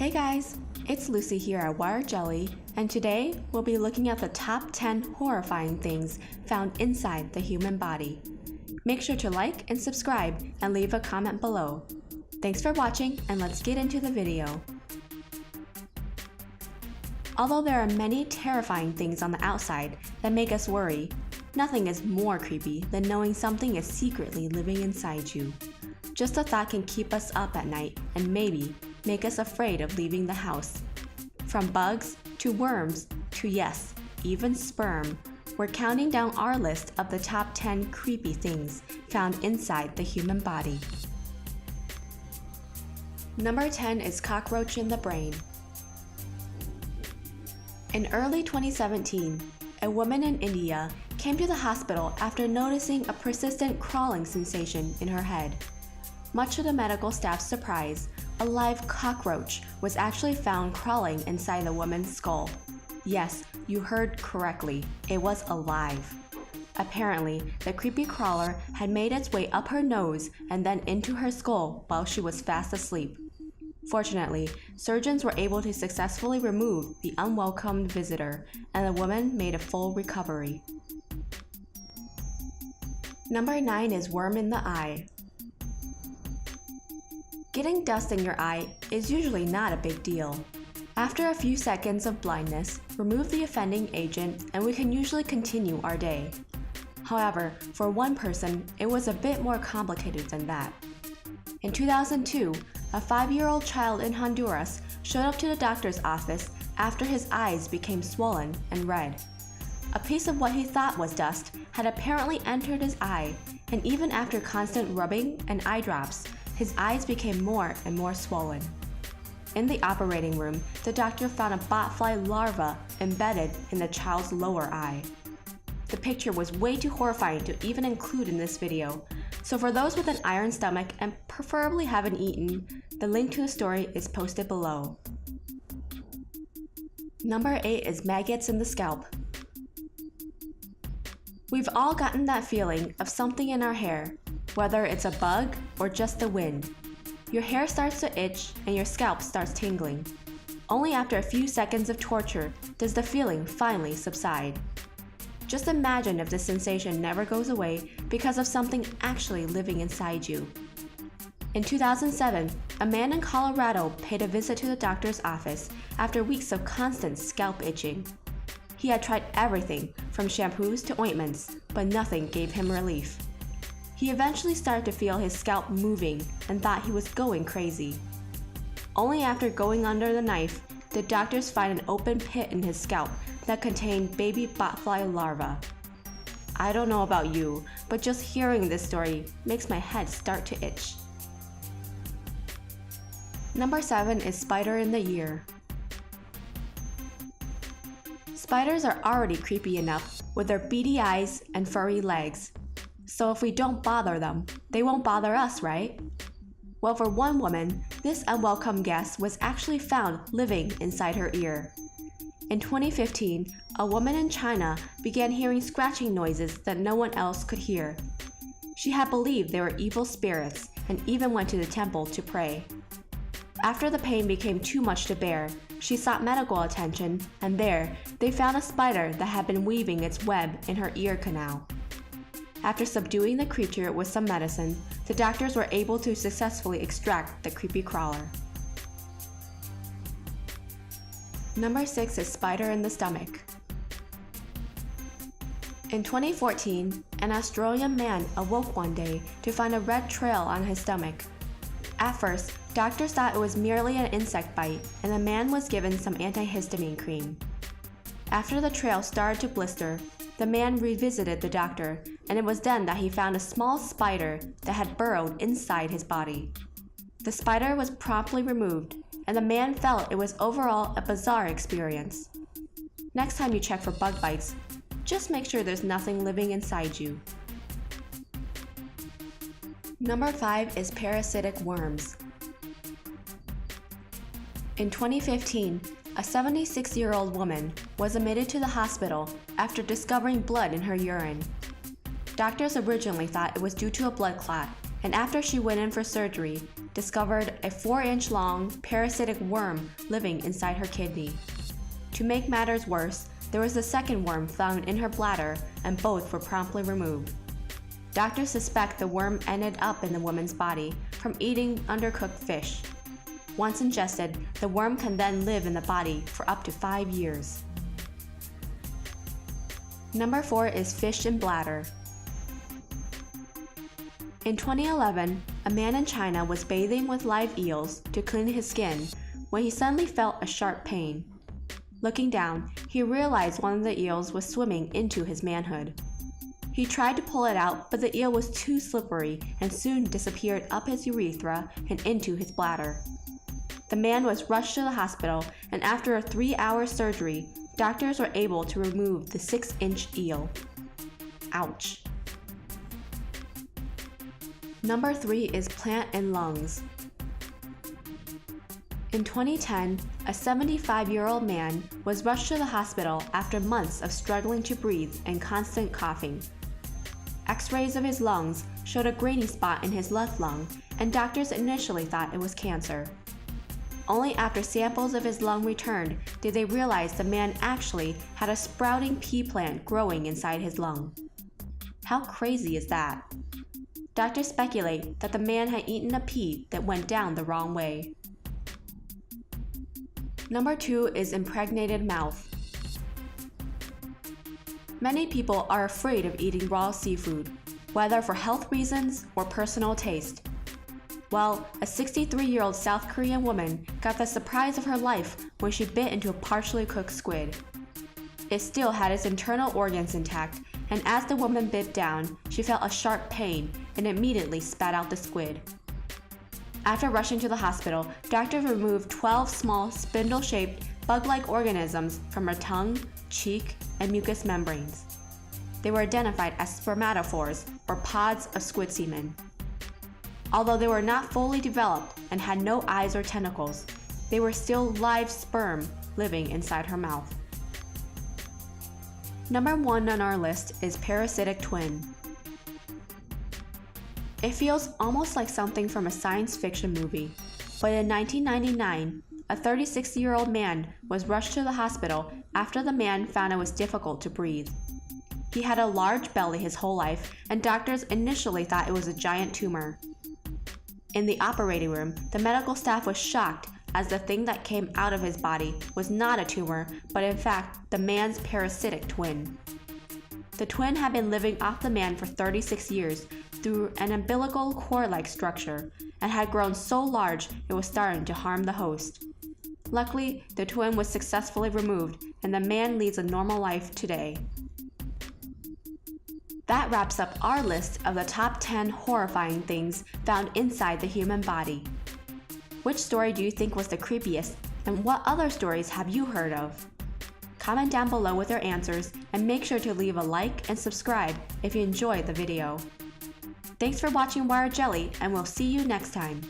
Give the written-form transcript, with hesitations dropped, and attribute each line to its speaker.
Speaker 1: Hey guys, it's Lucy here at WiredJelly, and today we'll be looking at the top 10 horrifying things found inside the human body. Make sure to like and subscribe and leave a comment below. Thanks for watching, and let's get into the video. Although there are many terrifying things on the outside that make us worry, nothing is more creepy than knowing something is secretly living inside you. Just a thought can keep us up at night and maybe make us afraid of leaving the house. From bugs to worms to yes, even sperm, we're counting down our list of the top 10 creepy things found inside the human body. Number 10 is cockroach in the brain. In early 2017, a woman in India came to the hospital after noticing a persistent crawling sensation in her head. Much to the medical staff's surprise, a live cockroach was actually found crawling inside the woman's skull. Yes, you heard correctly, it was alive. Apparently, the creepy crawler had made its way up her nose and then into her skull while she was fast asleep. Fortunately, surgeons were able to successfully remove the unwelcomed visitor, and the woman made a full recovery. Number 9 is worm in the eye. Getting dust in your eye is usually not a big deal. After a few seconds of blindness, remove the offending agent and we can usually continue our day. However, for one person, it was a bit more complicated than that. In 2002, a 5-year-old child in Honduras showed up to the doctor's office after his eyes became swollen and red. A piece of what he thought was dust had apparently entered his eye, and even after constant rubbing and eye drops, his eyes became more and more swollen. In the operating room, the doctor found a botfly larva embedded in the child's lower eye. The picture was way too horrifying to even include in this video, so for those with an iron stomach and preferably haven't eaten, the link to the story is posted below. Number 8 is maggots in the scalp. We've all gotten that feeling of something in our hair, whether it's a bug or just the wind. Your hair starts to itch and your scalp starts tingling. Only after a few seconds of torture does the feeling finally subside. Just imagine if this sensation never goes away because of something actually living inside you. In 2007, a man in Colorado paid a visit to the doctor's office after weeks of constant scalp itching. He had tried everything from shampoos to ointments, but nothing gave him relief. He eventually started to feel his scalp moving and thought he was going crazy. Only after going under the knife did doctors find an open pit in his scalp that contained baby botfly larvae. I don't know about you, but just hearing this story makes my head start to itch. Number 7 is spider in the ear. Spiders are already creepy enough with their beady eyes and furry legs. So if we don't bother them, they won't bother us, right? Well, for one woman, this unwelcome guest was actually found living inside her ear. In 2015, a woman in China began hearing scratching noises that no one else could hear. She had believed they were evil spirits and even went to the temple to pray. After the pain became too much to bear, she sought medical attention, and there, they found a spider that had been weaving its web in her ear canal. After subduing the creature with some medicine, the doctors were able to successfully extract the creepy crawler. Number 6 is spider in the stomach. In 2014, an Australian man awoke one day to find a red trail on his stomach. At first, doctors thought it was merely an insect bite, and the man was given some antihistamine cream. After the trail started to blister, the man revisited the doctor, and it was then that he found a small spider that had burrowed inside his body. The spider was promptly removed, and the man felt it was overall a bizarre experience. Next time you check for bug bites, just make sure there's nothing living inside you. Number 5 is parasitic worms. In 2015, a 76-year-old woman was admitted to the hospital after discovering blood in her urine. Doctors originally thought it was due to a blood clot, and after she went in for surgery, discovered a 4-inch long parasitic worm living inside her kidney. To make matters worse, there was a second worm found in her bladder, and both were promptly removed. Doctors suspect the worm ended up in the woman's body from eating undercooked fish. Once ingested, the worm can then live in the body for up to 5 years. Number 4 is fish in bladder. In 2011, a man in China was bathing with live eels to clean his skin when he suddenly felt a sharp pain. Looking down, he realized one of the eels was swimming into his manhood. He tried to pull it out, but the eel was too slippery and soon disappeared up his urethra and into his bladder. The man was rushed to the hospital, and after a 3-hour surgery, doctors were able to remove the 6-inch eel. Ouch. Number 3 is plant and lungs. In 2010, a 75-year-old man was rushed to the hospital after months of struggling to breathe and constant coughing. X-rays of his lungs showed a grainy spot in his left lung, and doctors initially thought it was cancer. Only after samples of his lung returned did they realize the man actually had a sprouting pea plant growing inside his lung. How crazy is that? Doctors speculate that the man had eaten a pea that went down the wrong way. Number 2 is impregnated mouth. Many people are afraid of eating raw seafood, whether for health reasons or personal taste. Well, a 63-year-old South Korean woman got the surprise of her life when she bit into a partially cooked squid. It still had its internal organs intact, and as the woman bit down, she felt a sharp pain and immediately spat out the squid. After rushing to the hospital, doctors removed 12 small spindle-shaped bug-like organisms from her tongue, cheek, and mucous membranes. They were identified as spermatophores, or pods of squid semen. Although they were not fully developed and had no eyes or tentacles, they were still live sperm living inside her mouth. Number 1 on our list is parasitic twin. It feels almost like something from a science fiction movie, but in 1999, a 36-year-old man was rushed to the hospital after the man found it was difficult to breathe. He had a large belly his whole life, and doctors initially thought it was a giant tumor. In the operating room, the medical staff was shocked as the thing that came out of his body was not a tumor, but in fact, the man's parasitic twin. The twin had been living off the man for 36 years through an umbilical cord-like structure and had grown so large it was starting to harm the host. Luckily, the twin was successfully removed and the man leads a normal life today. That wraps up our list of the top 10 horrifying things found inside the human body. Which story do you think was the creepiest, and what other stories have you heard of? Comment down below with your answers, and make sure to leave a like and subscribe if you enjoyed the video. Thanks for watching WiredJelly, and we'll see you next time.